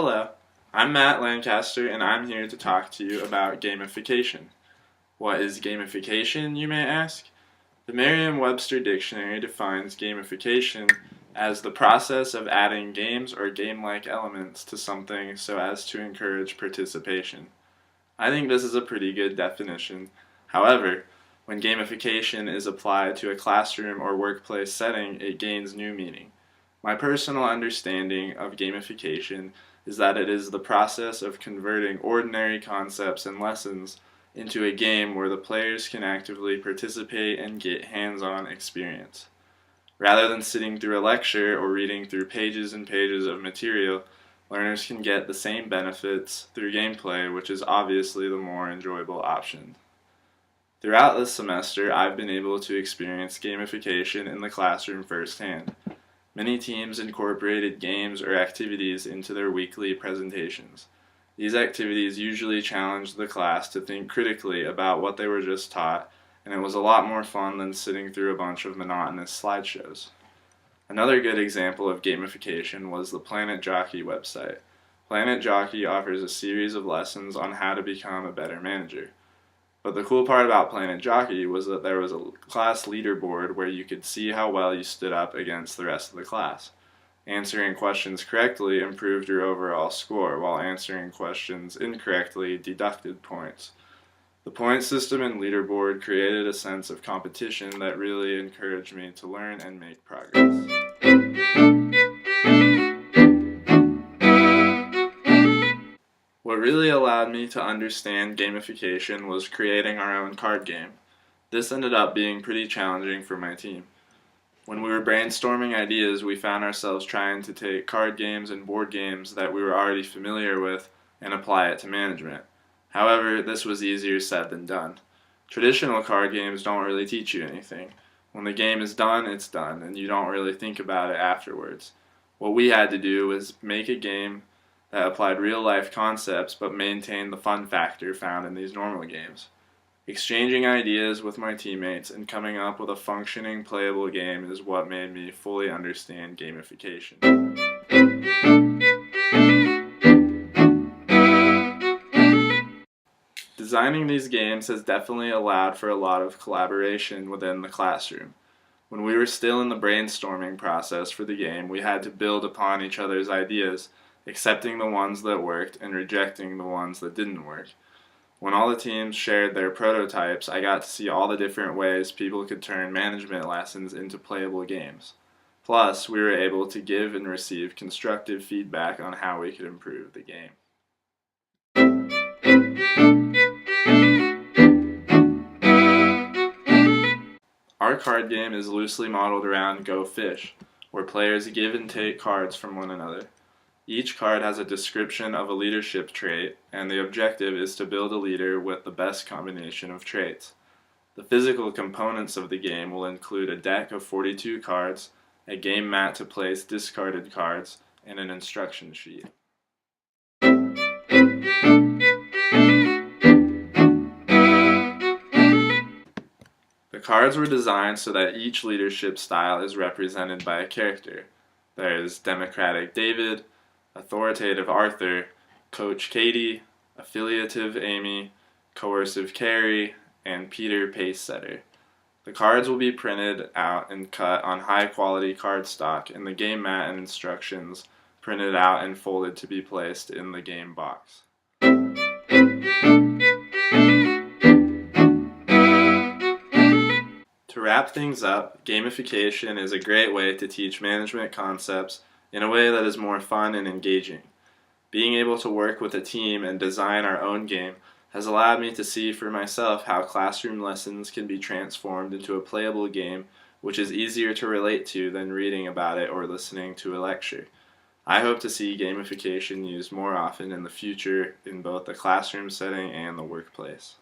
Hello, I'm Matt Lancaster and I'm here to talk to you about gamification. What is gamification, you may ask? The Merriam-Webster Dictionary defines gamification as the process of adding games or game-like elements to something so as to encourage participation. I think this is a pretty good definition. However, when gamification is applied to a classroom or workplace setting, it gains new meaning. My personal understanding of gamification is that it is the process of converting ordinary concepts and lessons into a game where the players can actively participate and get hands-on experience. Rather than sitting through a lecture or reading through pages and pages of material, learners can get the same benefits through gameplay, which is obviously the more enjoyable option. Throughout this semester, I've been able to experience gamification in the classroom firsthand. Many teams incorporated games or activities into their weekly presentations. These activities usually challenged the class to think critically about what they were just taught, and it was a lot more fun than sitting through a bunch of monotonous slideshows. Another good example of gamification was the Planet Jockey website. Planet Jockey offers a series of lessons on how to become a better manager. But the cool part about Planet Jockey was that there was a class leaderboard where you could see how well you stood up against the rest of the class. Answering questions correctly improved your overall score, while answering questions incorrectly deducted points. The point system and leaderboard created a sense of competition that really encouraged me to learn and make progress. What really allowed me to understand gamification was creating our own card game. This ended up being pretty challenging for my team. When we were brainstorming ideas, we found ourselves trying to take card games and board games that we were already familiar with and apply it to management. However, this was easier said than done. Traditional card games don't really teach you anything. When the game is done, it's done, and you don't really think about it afterwards. What we had to do was make a game that applied real-life concepts but maintained the fun factor found in these normal games. Exchanging ideas with my teammates and coming up with a functioning, playable game is what made me fully understand gamification. Designing these games has definitely allowed for a lot of collaboration within the classroom. When we were still in the brainstorming process for the game, we had to build upon each other's ideas, accepting the ones that worked and rejecting the ones that didn't work. When all the teams shared their prototypes, I got to see all the different ways people could turn management lessons into playable games. Plus, we were able to give and receive constructive feedback on how we could improve the game. Our card game is loosely modeled around Go Fish, where players give and take cards from one another. Each card has a description of a leadership trait, and the objective is to build a leader with the best combination of traits. The physical components of the game will include a deck of 42 cards, a game mat to place discarded cards, and an instruction sheet. The cards were designed so that each leadership style is represented by a character. There is Democratic David, Authoritative Arthur, Coach Katie, Affiliative Amy, Coercive Carrie, and Peter Pacesetter. The cards will be printed out and cut on high-quality cardstock, and the game mat and instructions printed out and folded to be placed in the game box. To wrap things up, gamification is a great way to teach management concepts in a way that is more fun and engaging. Being able to work with a team and design our own game has allowed me to see for myself how classroom lessons can be transformed into a playable game which is easier to relate to than reading about it or listening to a lecture. I hope to see gamification used more often in the future in both the classroom setting and the workplace.